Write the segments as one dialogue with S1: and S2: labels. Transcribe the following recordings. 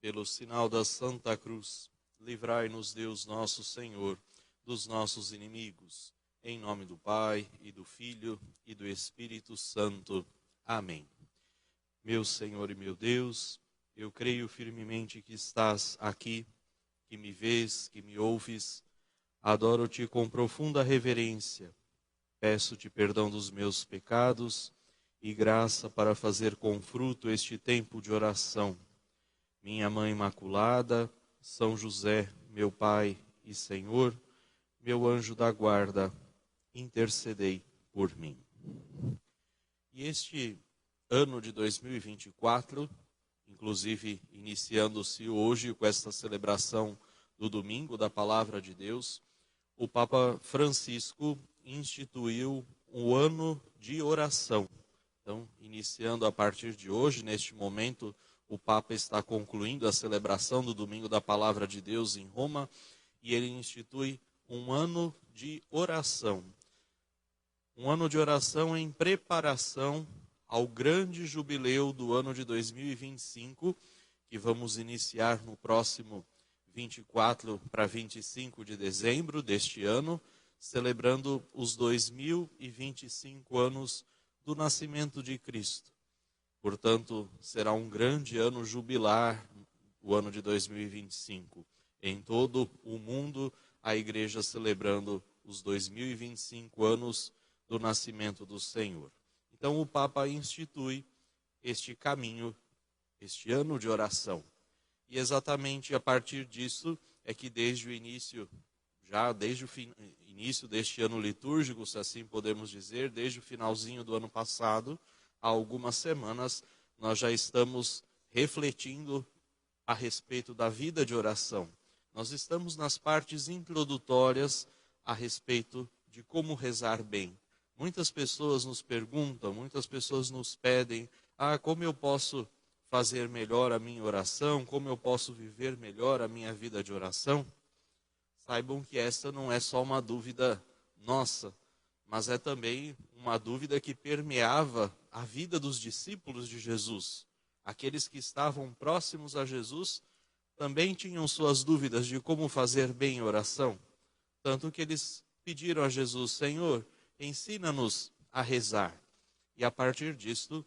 S1: Pelo sinal da Santa Cruz, livrai-nos Deus nosso Senhor dos nossos inimigos. Em nome do Pai, e do Filho, e do Espírito Santo. Amém. Meu Senhor e meu Deus, eu creio firmemente que estás aqui, que me vês, que me ouves. Adoro-te com profunda reverência. Peço-te perdão dos meus pecados e graça para fazer com fruto este tempo de oração. Minha Mãe Imaculada, São José, meu Pai e Senhor, meu anjo da guarda, intercedei por mim. E este ano de 2024, inclusive iniciando-se hoje com esta celebração do Domingo da Palavra de Deus, o Papa Francisco instituiu um ano de oração. Então, iniciando a partir de hoje, neste momento, o Papa está concluindo a celebração do Domingo da Palavra de Deus em Roma, e ele institui um ano de oração. Um ano de oração em preparação ao grande jubileu do ano de 2025, que vamos iniciar no próximo 24 para 25 de dezembro deste ano, celebrando os 2025 anos do nascimento de Cristo. Portanto, será um grande ano jubilar, o ano de 2025. Em todo o mundo, a Igreja celebrando os 2025 anos do nascimento do Senhor. Então, o Papa institui este caminho, este ano de oração. E exatamente a partir disso é que desde o início, desde o início deste ano litúrgico, se assim podemos dizer, desde o finalzinho do ano passado, há algumas semanas, nós já estamos refletindo a respeito da vida de oração. Nós estamos nas partes introdutórias a respeito de como rezar bem. Muitas pessoas nos perguntam, muitas pessoas nos pedem, como eu posso fazer melhor a minha oração? Como eu posso viver melhor a minha vida de oração? Saibam que esta não é só uma dúvida nossa, mas é também uma dúvida que permeava a vida dos discípulos de Jesus. Aqueles que estavam próximos a Jesus também tinham suas dúvidas de como fazer bem a oração. Tanto que eles pediram a Jesus: Senhor, ensina-nos a rezar. E a partir disto,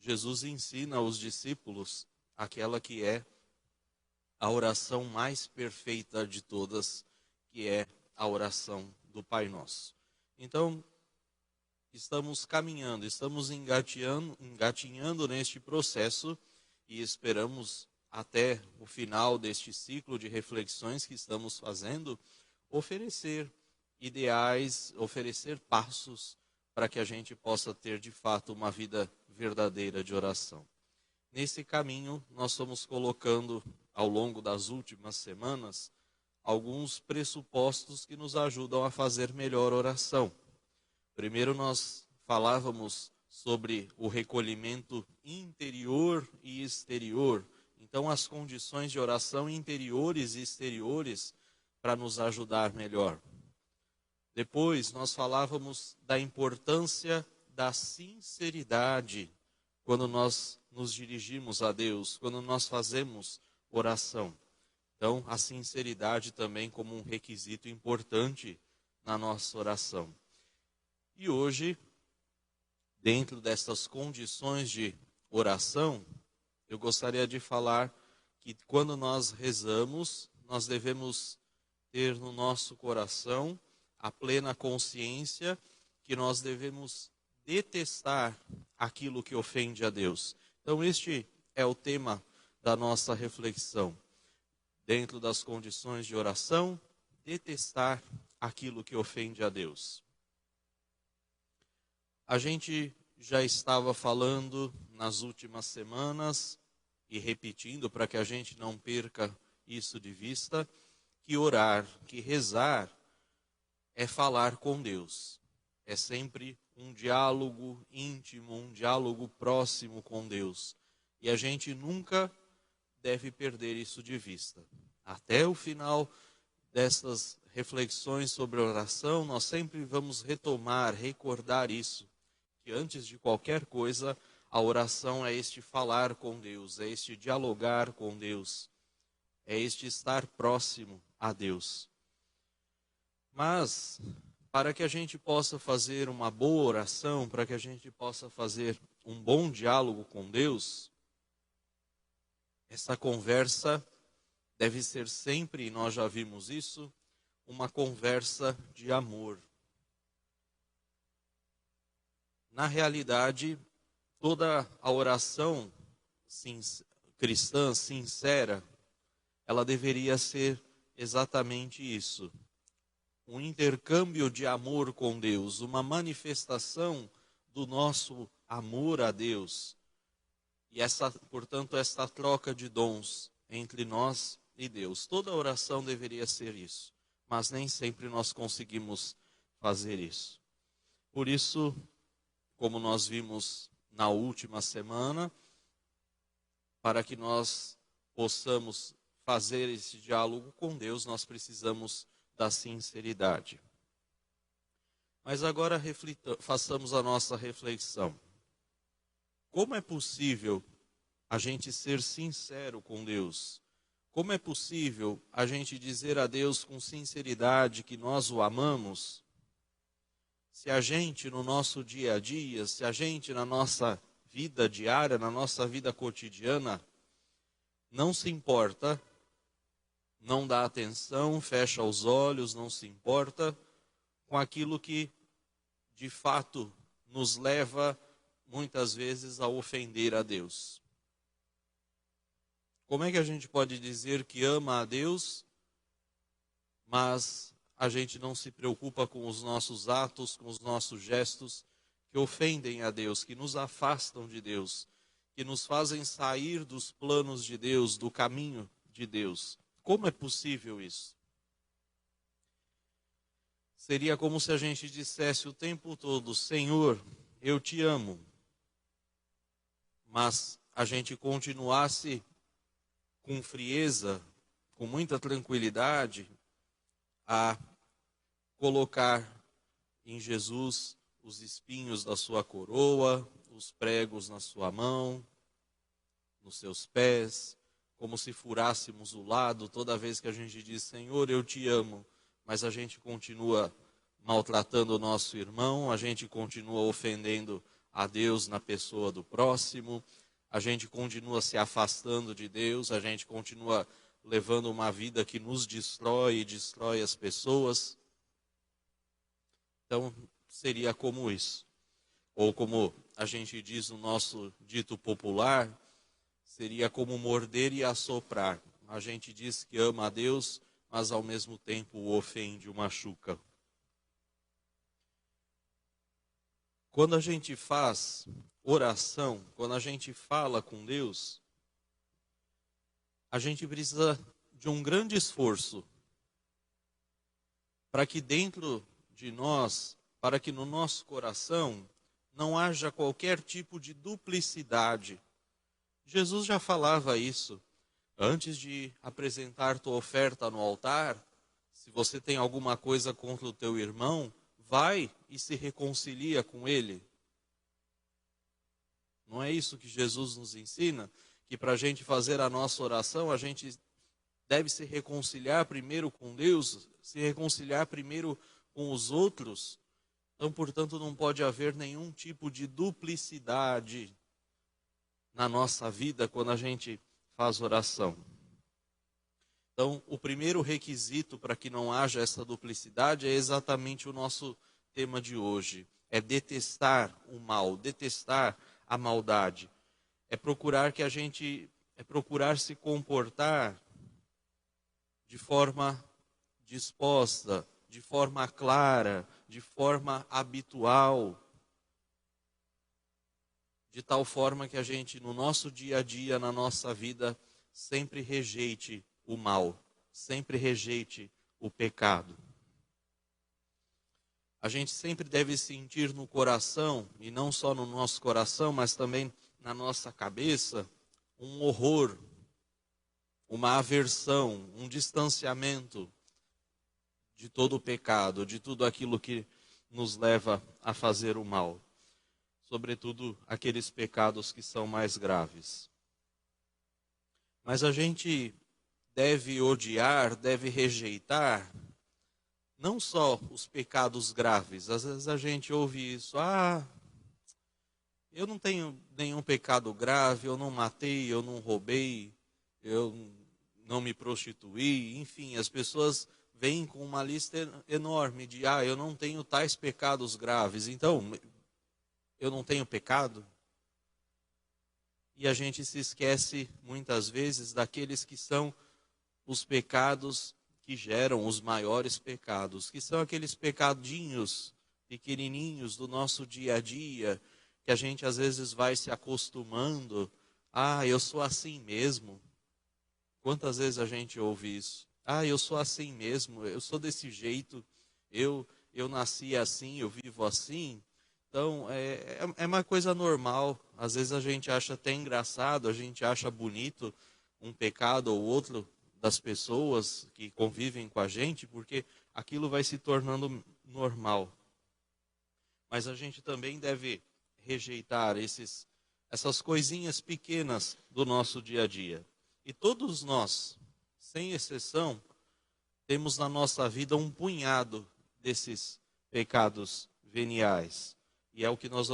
S1: Jesus ensina aos discípulos aquela que é a oração mais perfeita de todas, que é a oração do Pai Nosso. Então, estamos caminhando, estamos engatinhando neste processo e esperamos até o final deste ciclo de reflexões que estamos fazendo, oferecer ideais, oferecer passos para que a gente possa ter de fato uma vida verdadeira de oração. Nesse caminho, nós estamos colocando ao longo das últimas semanas alguns pressupostos que nos ajudam a fazer melhor oração. Primeiro nós falávamos sobre o recolhimento interior e exterior. Então as condições de oração interiores e exteriores para nos ajudar melhor. Depois nós falávamos da importância da sinceridade quando nós nos dirigimos a Deus, quando nós fazemos oração. Então a sinceridade também como um requisito importante na nossa oração. E hoje, dentro dessas condições de oração, eu gostaria de falar que quando nós rezamos, nós devemos ter no nosso coração a plena consciência que nós devemos detestar aquilo que ofende a Deus. Então este é o tema da nossa reflexão. Dentro das condições de oração, detestar aquilo que ofende a Deus. A gente já estava falando nas últimas semanas e repetindo para que a gente não perca isso de vista, que orar, que rezar é falar com Deus. É sempre um diálogo íntimo, um diálogo próximo com Deus. E a gente nunca deve perder isso de vista. Até o final dessas reflexões sobre oração, nós sempre vamos retomar, recordar isso. Que antes de qualquer coisa, a oração é este falar com Deus, é este dialogar com Deus. é este estar próximo a Deus. Mas, para que a gente possa fazer uma boa oração, para que a gente possa fazer um bom diálogo com Deus, essa conversa deve ser sempre, e nós já vimos isso, uma conversa de amor. Na realidade, toda a oração cristã sincera, ela deveria ser exatamente isso. Um intercâmbio de amor com Deus, uma manifestação do nosso amor a Deus. E portanto, essa troca de dons entre nós e Deus. Toda oração deveria ser isso, mas nem sempre nós conseguimos fazer isso. Por isso, como nós vimos na última semana, para que nós possamos fazer esse diálogo com Deus, nós precisamos da sinceridade. Mas agora façamos a nossa reflexão. Como é possível a gente ser sincero com Deus? Como é possível a gente dizer a Deus com sinceridade que nós o amamos, se a gente no nosso dia a dia, se a gente na nossa vida diária, na nossa vida cotidiana, não se importa, não dá atenção, fecha os olhos, não se importa com aquilo que de fato nos leva muitas vezes a ofender a Deus? Como é que a gente pode dizer que ama a Deus, mas a gente não se preocupa com os nossos atos, com os nossos gestos que ofendem a Deus, que nos afastam de Deus, que nos fazem sair dos planos de Deus, do caminho de Deus? Como é possível isso? Seria como se a gente dissesse o tempo todo: Senhor, eu te amo, mas a gente continuasse com frieza, com muita tranquilidade, a colocar em Jesus os espinhos da sua coroa, os pregos na sua mão, nos seus pés, como se furássemos o lado toda vez que a gente diz: Senhor, eu te amo, mas a gente continua maltratando o nosso irmão, a gente continua ofendendo a Deus na pessoa do próximo, a gente continua se afastando de Deus, a gente continua levando uma vida que nos destrói e destrói as pessoas. Então, seria como isso. Ou como a gente diz no nosso dito popular, seria como morder e assoprar. A gente diz que ama a Deus, mas ao mesmo tempo o ofende, o machuca. Quando a gente faz oração, quando a gente fala com Deus, a gente precisa de um grande esforço para que dentro de nós, para que no nosso coração não haja qualquer tipo de duplicidade. Jesus já falava isso. Antes de apresentar tua oferta no altar, se você tem alguma coisa contra o teu irmão, vai e se reconcilia com ele. Não é isso que Jesus nos ensina? Que para a gente fazer a nossa oração, a gente deve se reconciliar primeiro com Deus, se reconciliar primeiro com os outros. Então, portanto, não pode haver nenhum tipo de duplicidade na nossa vida quando a gente faz oração. Então, o primeiro requisito para que não haja essa duplicidade é exatamente o nosso tema de hoje. É detestar o mal, detestar a maldade. É procurar se comportar de forma disposta, de forma clara, de forma habitual, de tal forma que a gente, no nosso dia a dia, na nossa vida, sempre rejeite o mal, sempre rejeite o pecado. A gente sempre deve sentir no coração, e não só no nosso coração, mas também na nossa cabeça, um horror, uma aversão, um distanciamento de todo o pecado, de tudo aquilo que nos leva a fazer o mal. Sobretudo aqueles pecados que são mais graves. Mas a gente deve odiar, deve rejeitar, não só os pecados graves. Às vezes a gente ouve isso, eu não tenho nenhum pecado grave, eu não matei, eu não roubei, eu não me prostituí, enfim, as pessoas vêm com uma lista enorme de, eu não tenho tais pecados graves, então, eu não tenho pecado? E a gente se esquece, muitas vezes, daqueles que são os pecados que geram os maiores pecados, que são aqueles pecadinhos pequenininhos do nosso dia a dia, que a gente às vezes vai se acostumando. Eu sou assim mesmo. Quantas vezes a gente ouve isso? Eu sou assim mesmo, eu sou desse jeito, eu nasci assim, eu vivo assim. Então, é uma coisa normal. Às vezes a gente acha até engraçado, a gente acha bonito um pecado ou outro das pessoas que convivem com a gente, porque aquilo vai se tornando normal. Mas a gente também deve rejeitar essas coisinhas pequenas do nosso dia a dia. E todos nós, sem exceção, temos na nossa vida um punhado desses pecados veniais. E é o que nós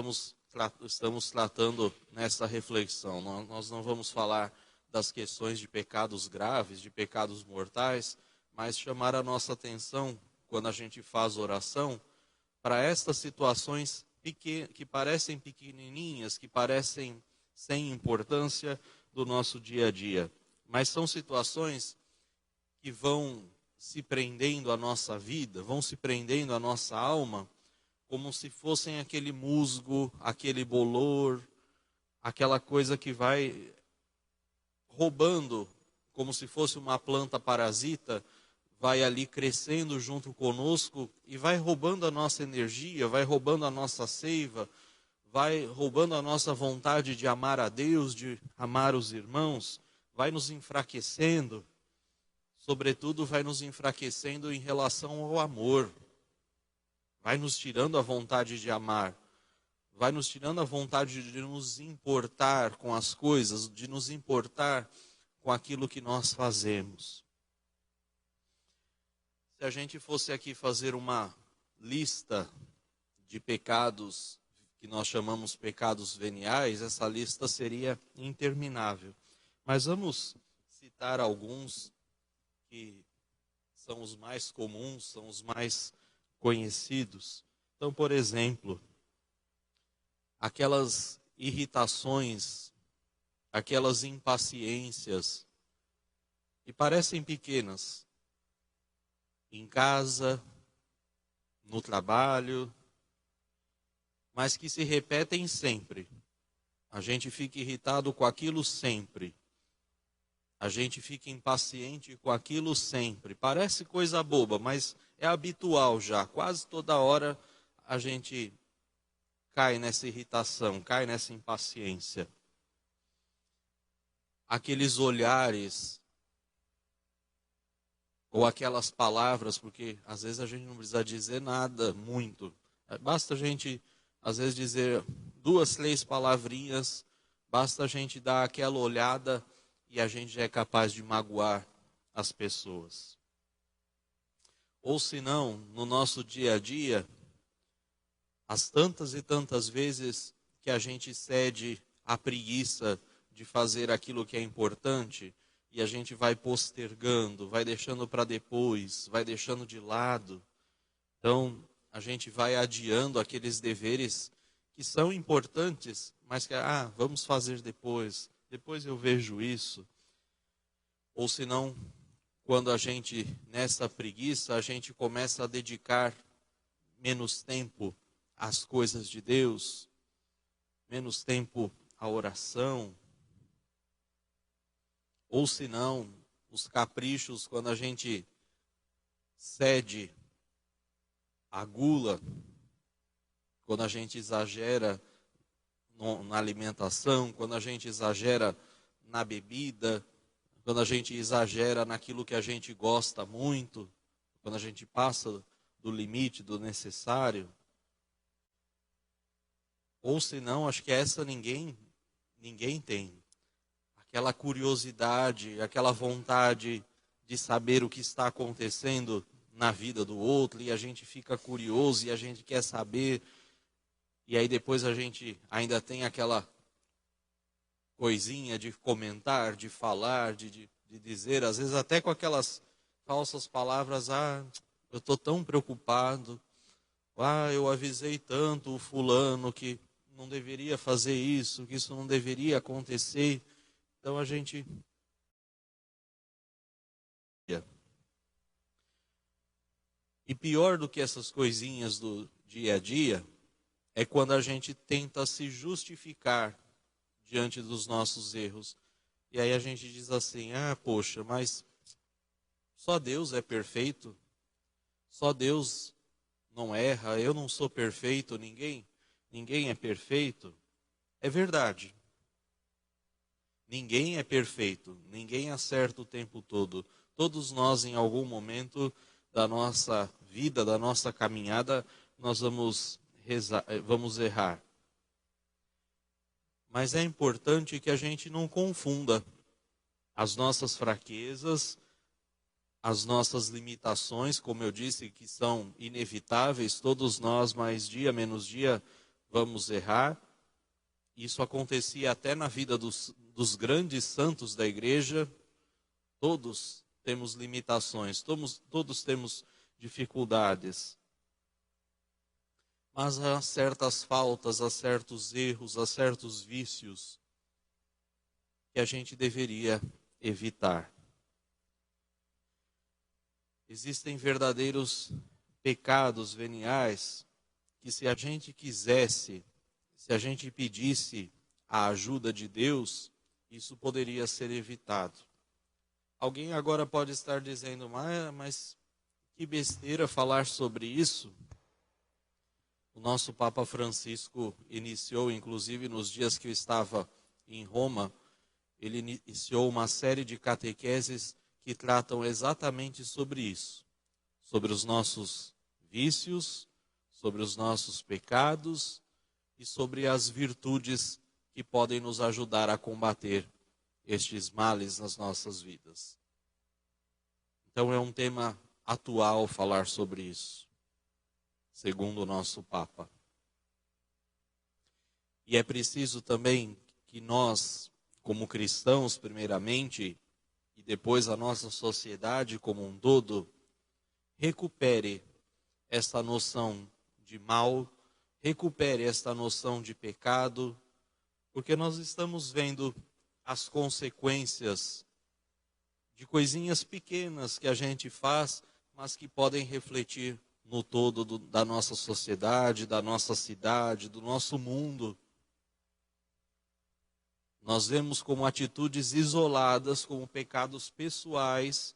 S1: estamos tratando nessa reflexão. Nós não vamos falar das questões de pecados graves, de pecados mortais, mas chamar a nossa atenção, quando a gente faz oração, para estas situações que parecem pequenininhas, que parecem sem importância do nosso dia a dia. Mas são situações que vão se prendendo à nossa vida, vão se prendendo à nossa alma, como se fossem aquele musgo, aquele bolor, aquela coisa que vai roubando, como se fosse uma planta parasita, vai ali crescendo junto conosco e vai roubando a nossa energia, vai roubando a nossa seiva, vai roubando a nossa vontade de amar a Deus, de amar os irmãos, vai nos enfraquecendo, sobretudo vai nos enfraquecendo em relação ao amor, vai nos tirando a vontade de amar, vai nos tirando a vontade de nos importar com as coisas, de nos importar com aquilo que nós fazemos. Se a gente fosse aqui fazer uma lista de pecados que nós chamamos pecados veniais, essa lista seria interminável. Mas vamos citar alguns que são os mais comuns, são os mais conhecidos. Então, por exemplo, aquelas irritações, aquelas impaciências, que parecem pequenas, em casa, no trabalho, mas que se repetem sempre. A gente fica irritado com aquilo sempre. A gente fica impaciente com aquilo sempre. Parece coisa boba, mas é habitual já. Quase toda hora a gente cai nessa irritação, cai nessa impaciência. Aqueles olhares, ou aquelas palavras, porque às vezes a gente não precisa dizer nada muito. Basta a gente, às vezes, dizer 2, 3 palavrinhas, basta a gente dar aquela olhada e a gente já é capaz de magoar as pessoas. Ou se não, no nosso dia a dia, as tantas e tantas vezes que a gente cede à preguiça de fazer aquilo que é importante, e a gente vai postergando, vai deixando para depois, vai deixando de lado. Então, a gente vai adiando aqueles deveres que são importantes, mas que, vamos fazer depois eu vejo isso. Ou senão, quando a gente, nessa preguiça, a gente começa a dedicar menos tempo às coisas de Deus, menos tempo à oração. Ou se não, os caprichos, quando a gente cede à gula, quando a gente exagera na alimentação, quando a gente exagera na bebida, quando a gente exagera naquilo que a gente gosta muito, quando a gente passa do limite, do necessário. Ou se não, acho que essa ninguém tem. aquela curiosidade, aquela vontade de saber o que está acontecendo na vida do outro, e a gente fica curioso e a gente quer saber, e aí depois a gente ainda tem aquela coisinha de comentar, de falar, de dizer, às vezes até com aquelas falsas palavras, eu estou tão preocupado, eu avisei tanto o fulano que não deveria fazer isso, que isso não deveria acontecer. Então a gente... E pior do que essas coisinhas do dia a dia, é quando a gente tenta se justificar diante dos nossos erros. E aí a gente diz assim, poxa, mas só Deus é perfeito, só Deus não erra, eu não sou perfeito, ninguém é perfeito. É verdade. Ninguém é perfeito, ninguém acerta o tempo todo. Todos nós, em algum momento da nossa vida, da nossa caminhada, nós vamos errar. Mas é importante que a gente não confunda as nossas fraquezas, as nossas limitações, como eu disse, que são inevitáveis, todos nós, mais dia menos dia, vamos errar. Isso acontecia até na vida dos grandes santos da igreja. Todos temos limitações, todos temos dificuldades. Mas há certas faltas, há certos erros, há certos vícios que a gente deveria evitar. Existem verdadeiros pecados veniais que, se a gente quisesse, se a gente pedisse a ajuda de Deus, isso poderia ser evitado. Alguém agora pode estar dizendo, mas que besteira falar sobre isso. O nosso Papa Francisco iniciou, inclusive nos dias que eu estava em Roma, ele iniciou uma série de catequeses que tratam exatamente sobre isso. Sobre os nossos vícios, sobre os nossos pecados e sobre as virtudes que podem nos ajudar a combater estes males nas nossas vidas. Então é um tema atual falar sobre isso, segundo o nosso Papa. E é preciso também que nós, como cristãos, primeiramente, e depois a nossa sociedade como um todo, recupere esta noção de mal, recupere esta noção de pecado, porque nós estamos vendo as consequências de coisinhas pequenas que a gente faz, mas que podem refletir no todo da nossa sociedade, da nossa cidade, do nosso mundo. Nós vemos como atitudes isoladas, como pecados pessoais,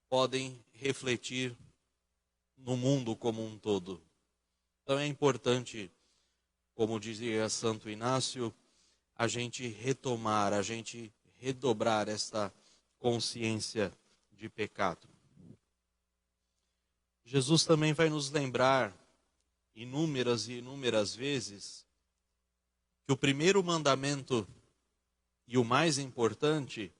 S1: podem refletir no mundo como um todo. Então é importante, como dizia Santo Inácio, a gente retomar, a gente redobrar esta consciência de pecado. Jesus também vai nos lembrar inúmeras e inúmeras vezes que o primeiro mandamento e o mais importante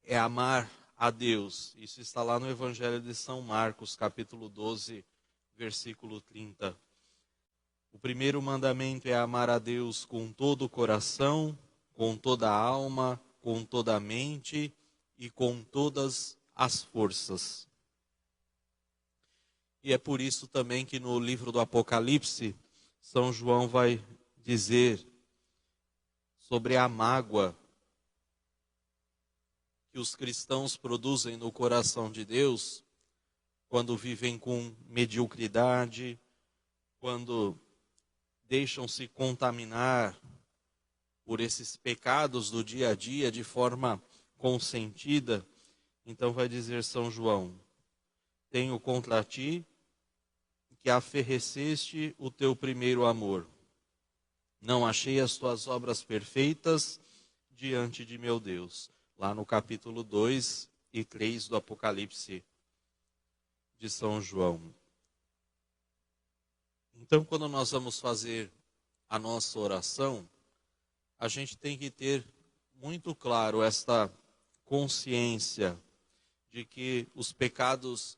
S1: é amar a Deus. Isso está lá no Evangelho de São Marcos, capítulo 12, versículo 30. O primeiro mandamento é amar a Deus com todo o coração, com toda a alma, com toda a mente e com todas as forças. E é por isso também que no livro do Apocalipse, São João vai dizer sobre a mágoa que os cristãos produzem no coração de Deus quando vivem com mediocridade, quando deixam-se contaminar por esses pecados do dia a dia de forma consentida. Então vai dizer São João: tenho contra ti que aferreceste o teu primeiro amor. Não achei as tuas obras perfeitas diante de meu Deus. Lá no capítulo 2 e 3 do Apocalipse de São João. Então, quando nós vamos fazer a nossa oração, a gente tem que ter muito claro esta consciência de que os pecados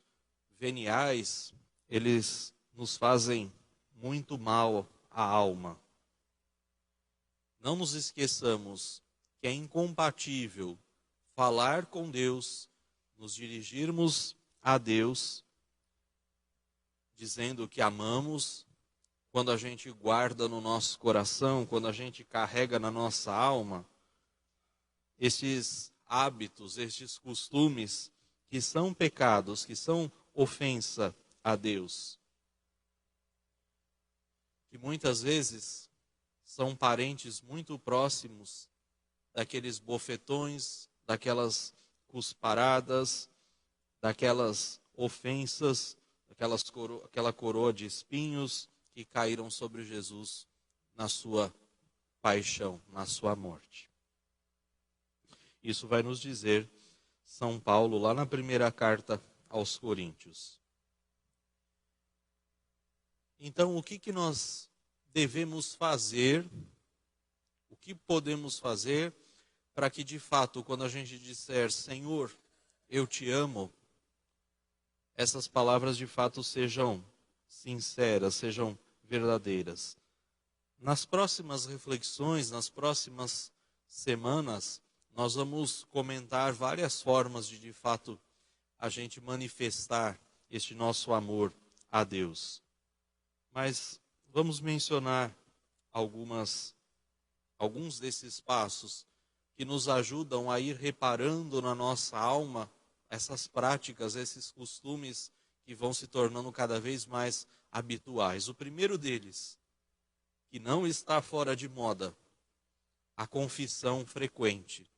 S1: veniais, eles nos fazem muito mal à alma. Não nos esqueçamos que é incompatível falar com Deus, nos dirigirmos a Deus, dizendo que amamos, quando a gente guarda no nosso coração, quando a gente carrega na nossa alma, estes hábitos, estes costumes que são pecados, que são ofensa a Deus. Que muitas vezes são parentes muito próximos daqueles bofetões, daquelas cusparadas, daquelas ofensas, aquela coroa de espinhos que caíram sobre Jesus na sua paixão, na sua morte. Isso vai nos dizer São Paulo lá na primeira carta aos Coríntios. Então, o que nós devemos fazer, o que podemos fazer para que, de fato, quando a gente disser, Senhor, eu te amo, essas palavras, de fato, sejam sinceras, sejam verdadeiras. Nas próximas reflexões, nas próximas semanas, nós vamos comentar várias formas de fato, a gente manifestar este nosso amor a Deus. Mas vamos mencionar alguns desses passos que nos ajudam a ir reparando na nossa alma essas práticas, esses costumes que vão se tornando cada vez mais habituais. O primeiro deles, que não está fora de moda, a confissão frequente.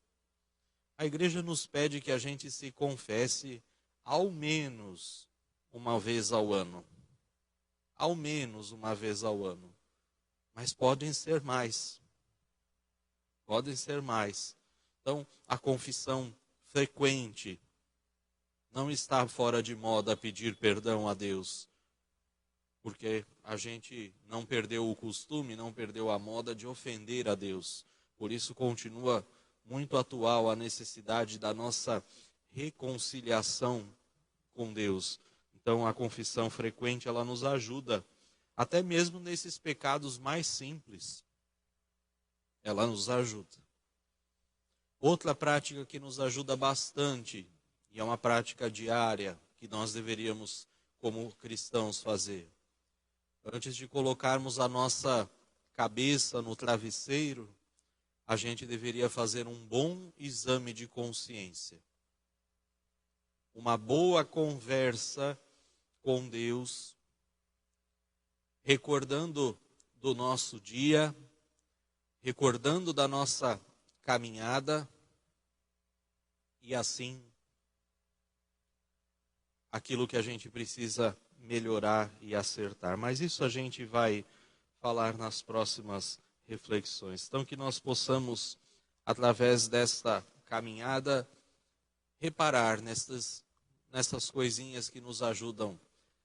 S1: A igreja nos pede que a gente se confesse ao menos uma vez ao ano. Ao menos uma vez ao ano. Mas podem ser mais. Podem ser mais. Então, a confissão frequente. Não está fora de moda pedir perdão a Deus. Porque a gente não perdeu o costume, não perdeu a moda de ofender a Deus. Por isso continua muito atual a necessidade da nossa reconciliação com Deus. Então, a confissão frequente, ela nos ajuda, até mesmo nesses pecados mais simples. Ela nos ajuda. Outra prática que nos ajuda bastante, e é uma prática diária, que nós deveríamos, como cristãos, fazer. Antes de colocarmos a nossa cabeça no travesseiro, a gente deveria fazer um bom exame de consciência. Uma boa conversa com Deus, recordando do nosso dia, recordando da nossa caminhada, e assim, aquilo que a gente precisa melhorar e acertar. Mas isso a gente vai falar nas próximas reflexões. Então, que nós possamos, através desta caminhada, reparar nessas coisinhas que nos ajudam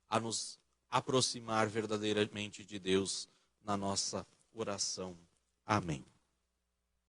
S1: a nos aproximar verdadeiramente de Deus na nossa oração. Amém.